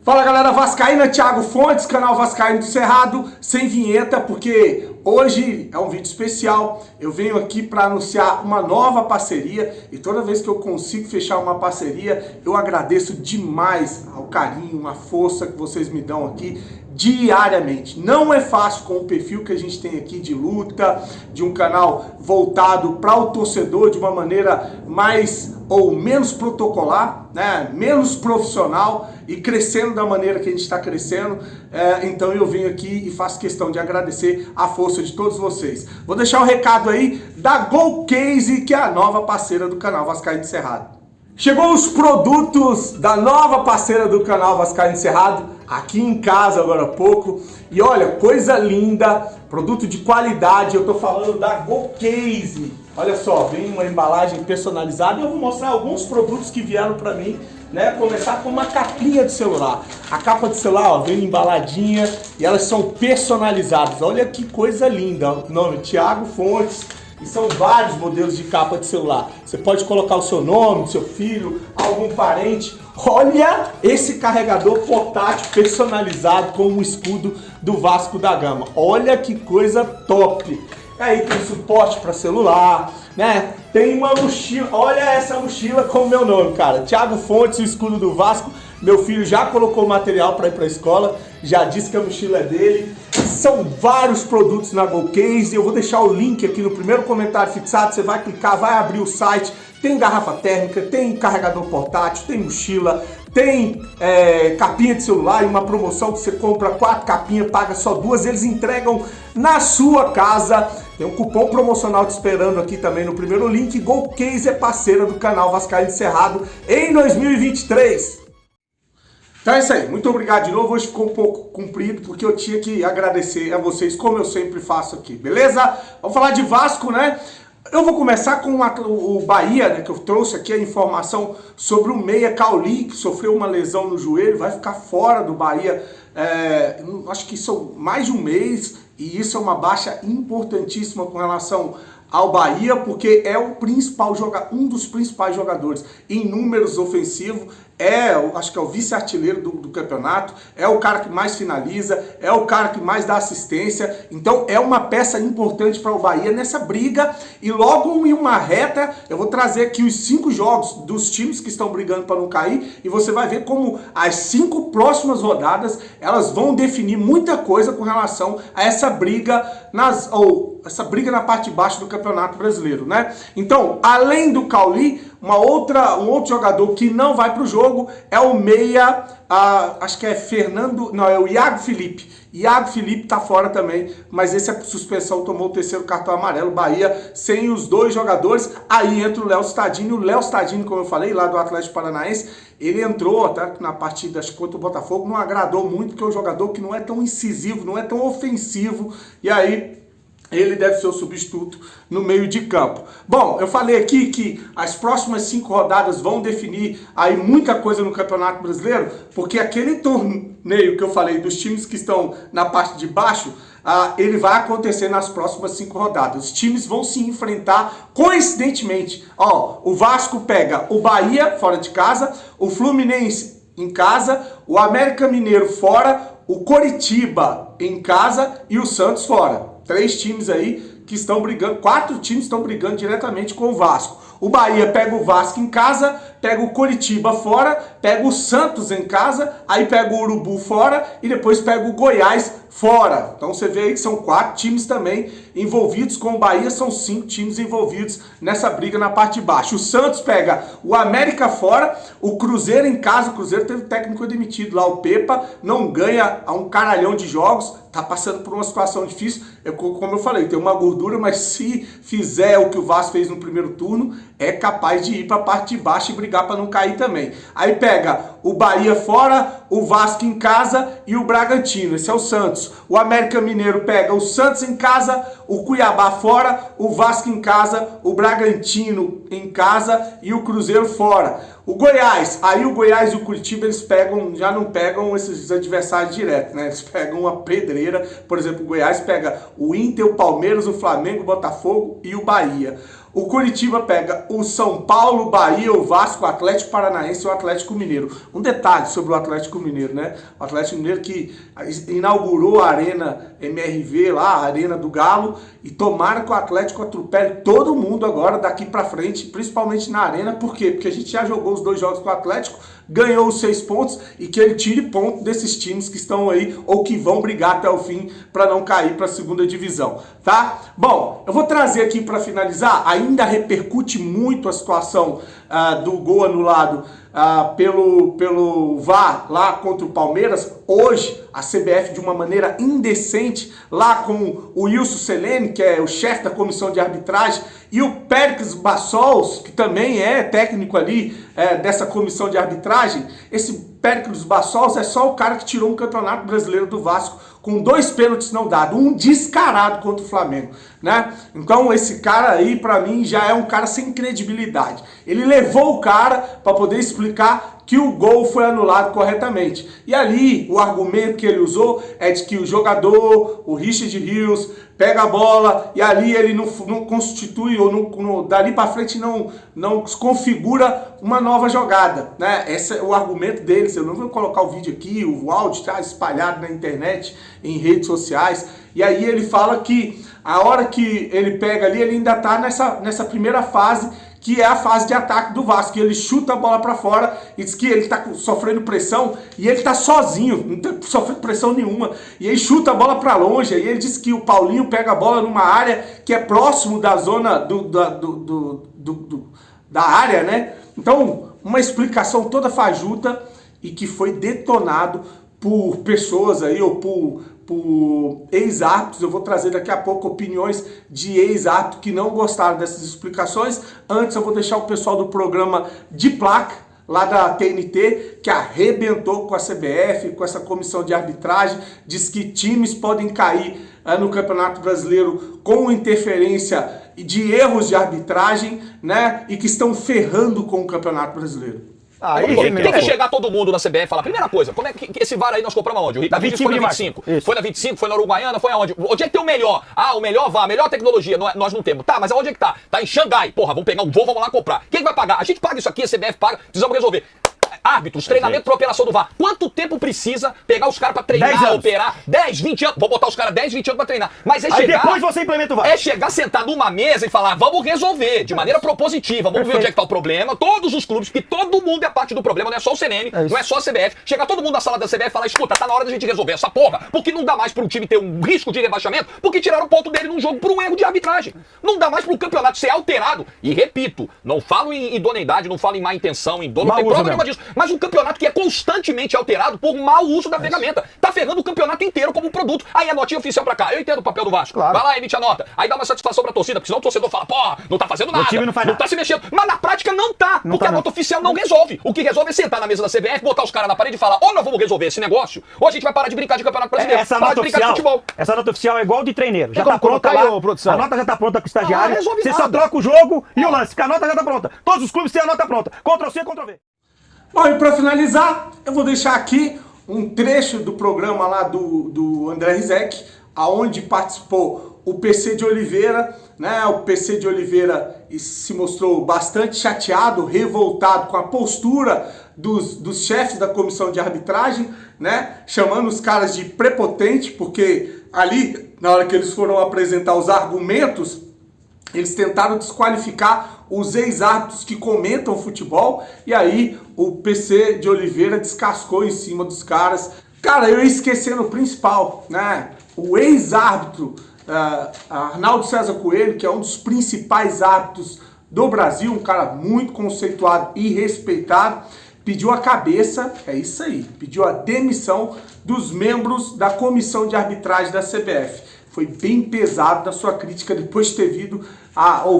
Fala galera vascaína, Thiago Fontes, canal Vascaíno do Cerrado, sem vinheta, porque hoje é um vídeo especial. Eu venho aqui para anunciar uma nova parceria e toda vez que eu consigo fechar uma parceria, eu agradeço demais ao carinho, a força que vocês me dão aqui diariamente. Não é fácil com o perfil que a gente tem aqui de luta, de um canal voltado para o torcedor de uma maneira mais ou menos protocolar, né? Menos profissional e crescendo da maneira que a gente está crescendo. Então eu venho aqui e faço questão de agradecer a força de todos vocês. Vou deixar um recado aí da GoCase, que é a nova parceira do canal Vascaíno do Cerrado. Chegou os produtos da nova parceira do canal Vascaíno do Cerrado aqui em casa agora há pouco. E olha, coisa linda, produto de qualidade. Eu tô falando da GoCase. Olha só, vem uma embalagem personalizada e eu vou mostrar alguns produtos que vieram para mim, né? Começar com uma capinha de celular. A capa de celular, ó, vem embaladinha e elas são personalizadas. Olha que coisa linda. O nome Thiago Fontes. E são vários modelos de capa de celular. Você pode colocar o seu nome, seu filho, algum parente. Olha esse carregador portátil personalizado com um escudo do Vasco da Gama. Olha que coisa top. Aí tem suporte para celular, né? Tem uma mochila. Olha essa mochila com o meu nome, cara. Thiago Fontes, o escudo do Vasco. Meu filho já colocou material para ir para a escola. Já disse que a mochila é dele. São vários produtos na GoCase. Eu vou deixar o link aqui no primeiro comentário fixado. Você vai clicar, vai abrir o site. Tem garrafa térmica, tem carregador portátil, tem mochila, tem capinha de celular e uma promoção que você compra 4 capinhas, paga só 2. Eles entregam na sua casa. Tem um cupom promocional te esperando aqui também no primeiro link. GoCase é parceira do canal Vascaíno do Cerrado em 2023. Então é isso aí, muito obrigado de novo. Hoje ficou um pouco comprido porque eu tinha que agradecer a vocês como eu sempre faço aqui, beleza? Vamos falar de Vasco, né? Eu vou começar com o Bahia, né, que eu trouxe aqui a informação sobre o meia Cauli, que sofreu uma lesão no joelho, vai ficar fora do Bahia, acho que são mais de um mês, e isso é uma baixa importantíssima com relação ao Bahia, porque é o principal um dos principais jogadores em números ofensivos, acho que é o vice-artilheiro do campeonato, é o cara que mais finaliza, é o cara que mais dá assistência, então é uma peça importante para o Bahia nessa briga. E logo em uma reta eu vou trazer aqui os 5 jogos dos times que estão brigando para não cair, e você vai ver como as 5 próximas rodadas elas vão definir muita coisa com relação a essa briga essa briga na parte de baixo do Campeonato Brasileiro, né? Então, além do Cauli, um outro jogador que não vai para o jogo é o meia, acho que é é o Iago Felipe. Iago Felipe tá fora também, mas essa suspensão tomou o 3º cartão amarelo. Bahia sem os 2 jogadores. Aí entra o Léo Stadini. O Léo Stadini, como eu falei, lá do Atlético Paranaense, ele entrou até na partida contra o Botafogo, não agradou muito, porque é um jogador que não é tão incisivo, não é tão ofensivo, e aí ele deve ser o substituto no meio de campo. Bom, eu falei aqui que as próximas 5 rodadas vão definir aí muita coisa no Campeonato Brasileiro, porque aquele torneio que eu falei dos times que estão na parte de baixo, ele vai acontecer nas próximas 5 rodadas. Os times vão se enfrentar coincidentemente. Ó, o Vasco pega o Bahia fora de casa, o Fluminense em casa, o América Mineiro fora, o Coritiba em casa e o Santos fora. 3 times aí que estão brigando, 4 times estão brigando diretamente com o Vasco. O Bahia pega o Vasco em casa, pega o Coritiba fora, pega o Santos em casa, aí pega o Urubu fora e depois pega o Goiás fora. Então você vê aí que são 4 times também envolvidos com o Bahia, são 5 times envolvidos nessa briga na parte de baixo. O Santos pega o América fora, o Cruzeiro em casa. O Cruzeiro teve técnico demitido lá, o Pepa, não ganha há um caralhão de jogos, tá passando por uma situação difícil. Como eu falei, tem uma gordura, mas se fizer o que o Vasco fez no primeiro turno, é capaz de ir para a parte de baixo e brigar para não cair também. Aí pega o Bahia fora, o Vasco em casa e o Bragantino. Esse é o Santos. O América Mineiro pega o Santos em casa, o Cuiabá fora, o Vasco em casa, o Bragantino em casa e o Cruzeiro fora. O Goiás, aí o Goiás e o Curitiba, eles já não pegam esses adversários direto, né? Eles pegam uma pedreira, por exemplo, o Goiás pega o Inter, o Palmeiras, o Flamengo, o Botafogo e o Bahia. O Curitiba pega o São Paulo, Bahia, o Vasco, o Atlético Paranaense e o Atlético Mineiro. Um detalhe sobre o Atlético Mineiro, né? O Atlético Mineiro que inaugurou a Arena MRV lá, a Arena do Galo, e tomara que o Atlético atropele todo mundo agora daqui pra frente, principalmente na Arena. Por quê? Porque a gente já jogou os 2 jogos com o Atlético, ganhou os 6 pontos e que ele tire ponto desses times que estão aí ou que vão brigar até o fim para não cair para a segunda divisão, tá? Bom, eu vou trazer aqui para finalizar, ainda repercute muito a situação do gol anulado pelo VAR lá contra o Palmeiras. Hoje, a CBF, de uma maneira indecente, lá com o Wilson Selene, que é o chefe da comissão de arbitragem, e o Péricles Bassols, que também é técnico ali dessa comissão de arbitragem. Esse Péricles Bassols é só o cara que tirou um campeonato brasileiro do Vasco com 2 pênaltis não dados, um descarado contra o Flamengo, né? Então esse cara aí, pra mim, já é um cara sem credibilidade. Ele levou o cara para poder explicar que o gol foi anulado corretamente. E ali, o argumento que ele usou é de que o jogador, o Richard Rios, pega a bola e ali ele não constitui, ou dali para frente não configura uma nova jogada, né? Esse é o argumento deles. Eu não vou colocar o vídeo aqui, o áudio está espalhado na internet, em redes sociais. E aí ele fala que a hora que ele pega ali, ele ainda está nessa primeira fase, que é a fase de ataque do Vasco. Ele chuta a bola para fora e diz que ele está sofrendo pressão e ele está sozinho, não está sofrendo pressão nenhuma. E aí chuta a bola para longe. E ele diz que o Paulinho pega a bola numa área que é próximo da zona da área, né? Então, uma explicação toda fajuta e que foi detonado por pessoas aí, ou por ex-árbitros. Eu vou trazer daqui a pouco opiniões de ex-árbitros que não gostaram dessas explicações. Antes eu vou deixar o pessoal do programa de placa, lá da TNT, que arrebentou com a CBF, com essa comissão de arbitragem, diz que times podem cair no Campeonato Brasileiro com interferência de erros de arbitragem, né, e que estão ferrando com o Campeonato Brasileiro. Tem que chegar todo mundo na CBF e falar, primeira coisa, como é que esse VAR aí nós compramos aonde? O Ricardo disse que foi na 25. Foi na 25, foi na Uruguaiana, foi aonde? Onde é que tem o melhor? O melhor VAR, a melhor tecnologia, nós não temos. Tá, mas aonde é que tá? Tá em Xangai. Porra, vamos pegar um voo, vamos lá comprar. Quem vai pagar? A gente paga isso aqui, a CBF paga, precisamos resolver. Árbitros, treinamento para operação do VAR. Quanto tempo precisa pegar os caras para treinar, operar? 10, 20 anos. Vou botar os caras 10, 20 anos para treinar. Mas é chegar... Aí depois você implementa o VAR. É chegar, sentar numa mesa e falar, vamos resolver de maneira propositiva. Vamos ver onde é que tá o problema. Todos os clubes, que todo mundo é parte do problema, não é só o CNM, não é só a CBF. Chegar todo mundo na sala da CBF e falar, escuta, tá na hora da gente resolver essa porra. Porque não dá mais para um time ter um risco de rebaixamento, porque tiraram o ponto dele num jogo por um erro de arbitragem. Não dá mais para o campeonato ser alterado. E repito, não falo em idoneidade, não falo em má intenção, em dolo, não tem prova nenhuma disso. Mas um campeonato que é constantemente alterado por mau uso da ferramenta. Tá ferrando o campeonato inteiro como um produto. Aí a notinha oficial pra cá. Eu entendo o papel do Vasco. Claro. Vai lá, emite a nota. Aí dá uma satisfação pra torcida, porque senão o torcedor fala, porra, não tá fazendo nada. O time não faz nada. Não tá se mexendo. Mas na prática não tá. Porque a nota oficial não resolve. O que resolve é sentar na mesa da CBF, botar os caras na parede e falar, ou nós vamos resolver esse negócio, ou a gente vai parar de brincar de campeonato brasileiro. Essa nota oficial é igual de treineiro. Já tá pronta lá. Produção. A nota já tá pronta com o estagiário. Você só troca o jogo e o lance, que a nota já tá pronta. Todos os clubes têm a nota pronta. Ctrl+C, Ctrl+V. Bom, e para finalizar, eu vou deixar aqui um trecho do programa lá do André Rizek, aonde participou o PC de Oliveira, né? O PC de Oliveira se mostrou bastante chateado, revoltado com a postura dos chefes da comissão de arbitragem, né? Chamando os caras de prepotente, porque ali, na hora que eles foram apresentar os argumentos, eles tentaram desqualificar os ex-árbitros que comentam futebol, e aí o PC de Oliveira descascou em cima dos caras. Cara, eu ia esquecendo o principal, né? O ex-árbitro Arnaldo César Coelho, que é um dos principais árbitros do Brasil, um cara muito conceituado e respeitado, pediu a cabeça, é isso aí, pediu a demissão dos membros da comissão de arbitragem da CBF. Foi bem pesado da sua crítica depois de ter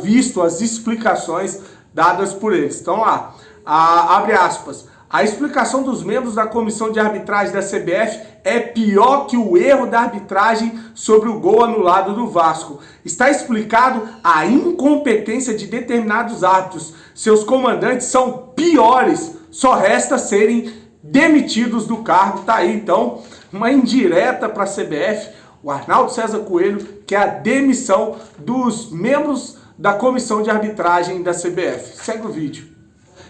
visto as explicações dadas por eles. Então lá, abre aspas, A explicação dos membros da comissão de arbitragem da CBF é pior que o erro da arbitragem sobre o gol anulado do Vasco. Está explicado a incompetência de determinados árbitros. Seus comandantes são piores. Só resta serem demitidos do cargo. Tá aí, então, uma indireta para a CBF. O Arnaldo César Coelho quer a demissão dos membros da comissão de arbitragem da CBF. Segue o vídeo.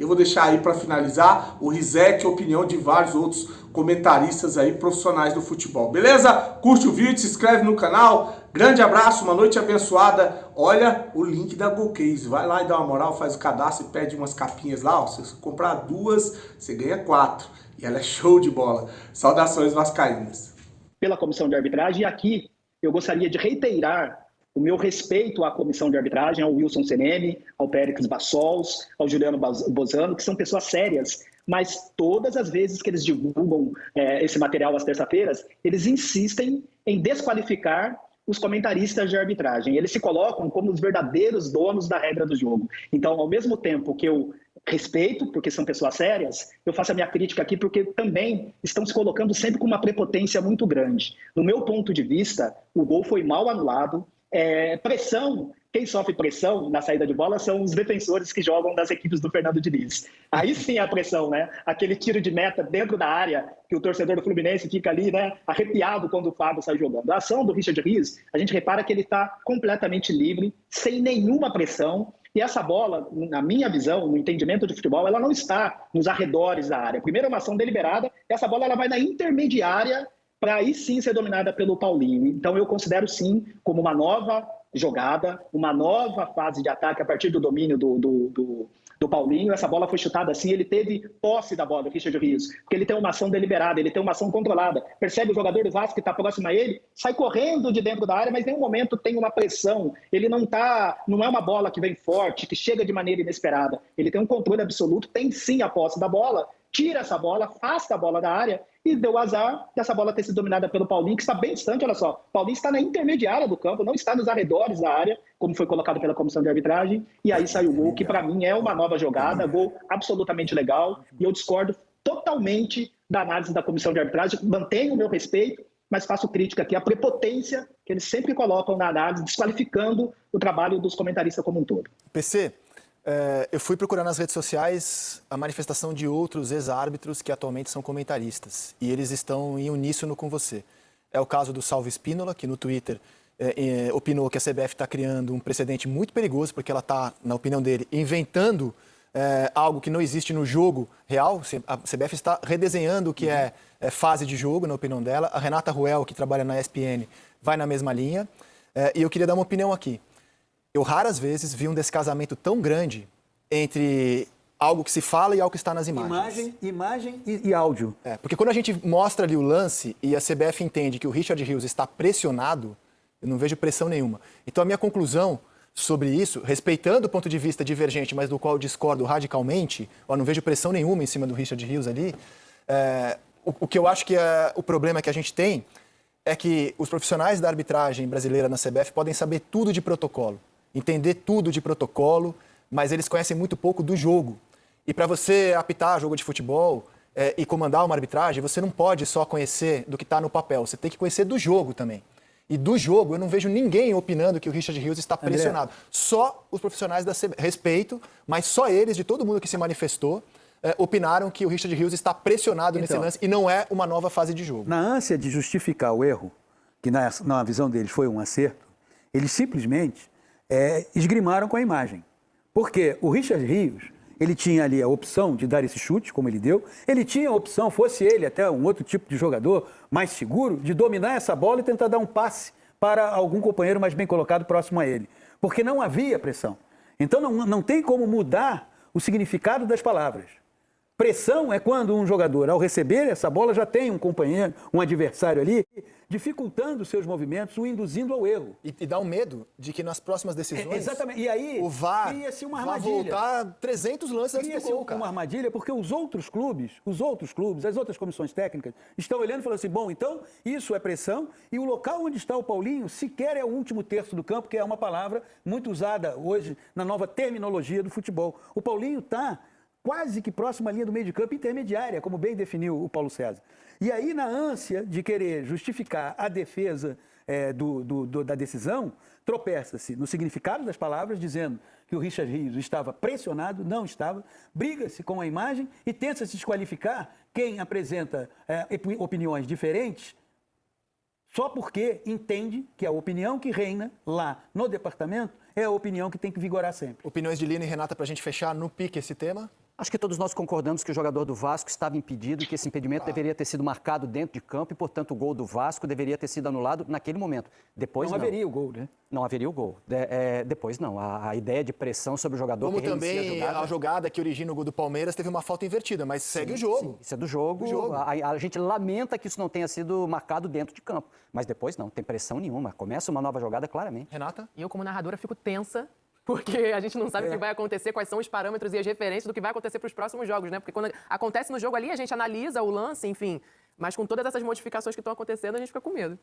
Eu vou deixar aí para finalizar o Rizek, a opinião de vários outros comentaristas aí, profissionais do futebol. Beleza? Curte o vídeo, se inscreve no canal. Grande abraço, uma noite abençoada. Olha o link da GoCase. Vai lá e dá uma moral, faz o cadastro e pede umas capinhas lá. Ó. Se você comprar 2, você ganha 4. E ela é show de bola. Saudações vascaínas. Pela comissão de arbitragem, e aqui eu gostaria de reiterar o meu respeito à comissão de arbitragem, ao Wilson Seneme, ao Périx Bassols, ao Juliano Bozano, que são pessoas sérias, mas todas as vezes que eles divulgam esse material às terças-feiras, eles insistem em desqualificar os comentaristas de arbitragem. Eles se colocam como os verdadeiros donos da regra do jogo. Então, ao mesmo tempo que eu respeito, porque são pessoas sérias, eu faço a minha crítica aqui porque também estão se colocando sempre com uma prepotência muito grande. No meu ponto de vista, o gol foi mal anulado. Pressão, quem sofre pressão na saída de bola são os defensores que jogam das equipes do Fernando Diniz. Aí sim a pressão, né? Aquele tiro de meta dentro da área, que o torcedor do Fluminense fica ali, né, arrepiado quando o Fábio sai jogando. A ação do Richard Rios, a gente repara que ele está completamente livre, sem nenhuma pressão. E essa bola, na minha visão, no entendimento de futebol, ela não está nos arredores da área. Primeiro é uma ação deliberada, essa bola ela vai na intermediária, para aí sim ser dominada pelo Paulinho. Então eu considero sim como uma nova jogada, uma nova fase de ataque a partir do domínio do Paulinho. Essa bola foi chutada assim, ele teve posse da bola, o Richard Rios, porque ele tem uma ação deliberada, ele tem uma ação controlada. Percebe o jogador do Vasco que está próximo a ele, sai correndo de dentro da área, mas em nenhum momento tem uma pressão. Ele não é uma bola que vem forte, que chega de maneira inesperada. Ele tem um controle absoluto, tem sim a posse da bola, tira essa bola, afasta a bola da área e deu azar dessa bola ter sido dominada pelo Paulinho, que está bem distante, olha só. Paulinho está na intermediária do campo, não está nos arredores da área, como foi colocado pela comissão de arbitragem, e aí sai o gol, que para mim é uma nova jogada, gol absolutamente legal, e eu discordo totalmente da análise da comissão de arbitragem, mantenho o meu respeito, mas faço crítica aqui à prepotência que eles sempre colocam na análise, desqualificando o trabalho dos comentaristas como um todo. PC, eu fui procurar nas redes sociais a manifestação de outros ex-árbitros que atualmente são comentaristas. E eles estão em uníssono com você. É o caso do Salvo Espínola, que no Twitter opinou que a CBF está criando um precedente muito perigoso, porque ela está, na opinião dele, inventando algo que não existe no jogo real. A CBF está redesenhando o que é fase de jogo, na opinião dela. A Renata Ruel, que trabalha na ESPN, vai na mesma linha. E eu queria dar uma opinião aqui. Eu raras vezes vi um descasamento tão grande entre algo que se fala e algo que está nas imagens. Imagem e áudio. Porque quando a gente mostra ali o lance e a CBF entende que o Richard Rios está pressionado, eu não vejo pressão nenhuma. Então a minha conclusão sobre isso, respeitando o ponto de vista divergente, mas do qual eu discordo radicalmente, eu não vejo pressão nenhuma em cima do Richard Rios ali, o que eu acho que é o problema que a gente tem é que os profissionais da arbitragem brasileira na CBF podem saber tudo de protocolo, entender tudo de protocolo, mas eles conhecem muito pouco do jogo. E para você apitar jogo de futebol e comandar uma arbitragem, você não pode só conhecer do que está no papel, você tem que conhecer do jogo também. E do jogo, eu não vejo ninguém opinando que o Richard Rios está pressionado. André. Só os profissionais da CBF, respeito, mas só eles, de todo mundo que se manifestou, opinaram que o Richard Rios está pressionado nesse lance e não é uma nova fase de jogo. Na ânsia de justificar o erro, que na visão deles foi um acerto, eles simplesmente esgrimaram com a imagem. Porque o Richard Rios, ele tinha ali a opção de dar esse chute, como ele deu, ele tinha a opção, fosse ele até um outro tipo de jogador mais seguro, de dominar essa bola e tentar dar um passe para algum companheiro mais bem colocado próximo a ele. Porque não havia pressão. Então não tem como mudar o significado das palavras. Pressão é quando um jogador, ao receber essa bola, já tem um companheiro, um adversário ali, dificultando os seus movimentos, o induzindo ao erro. E dá um medo de que nas próximas decisões exatamente. E aí, o VAR cria-se uma vai voltar 300 lances antes do gol, cara. Uma armadilha, porque os outros clubes, as outras comissões técnicas, estão olhando e falando assim, bom, então isso é pressão, e o local onde está o Paulinho sequer é o último terço do campo, que é uma palavra muito usada hoje na nova terminologia do futebol. O Paulinho está quase que próximo à linha do meio de campo, intermediária, como bem definiu o Paulo César. E aí, na ânsia de querer justificar a defesa da decisão, tropeça-se no significado das palavras, dizendo que o Richard Rios estava pressionado, não estava, briga-se com a imagem e tenta se desqualificar quem apresenta opiniões diferentes, só porque entende que a opinião que reina lá no departamento é a opinião que tem que vigorar sempre. Opiniões de Lino e Renata para a gente fechar no pique esse tema? Acho que todos nós concordamos que o jogador do Vasco estava impedido e que esse impedimento deveria ter sido marcado dentro de campo e, portanto, o gol do Vasco deveria ter sido anulado naquele momento. Depois não. Não haveria o gol, né? Não haveria o gol. Depois não. A ideia de pressão sobre o jogador Como que reinicia também a jogada que origina o gol do Palmeiras teve uma falta invertida, mas segue o jogo. Sim, isso é do jogo. A gente lamenta que isso não tenha sido marcado dentro de campo. Mas depois não, tem pressão nenhuma. Começa uma nova jogada claramente. Renata? E eu, como narradora, fico tensa, porque a gente não sabe o que vai acontecer, quais são os parâmetros e as referências do que vai acontecer para os próximos jogos, né? Porque quando acontece no jogo ali, a gente analisa o lance, enfim. Mas com todas essas modificações que estão acontecendo, a gente fica com medo.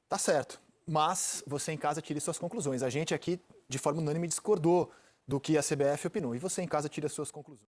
Tá certo. Mas você em casa tire suas conclusões. A gente aqui, de forma unânime, discordou do que a CBF opinou. E você em casa tire as suas conclusões.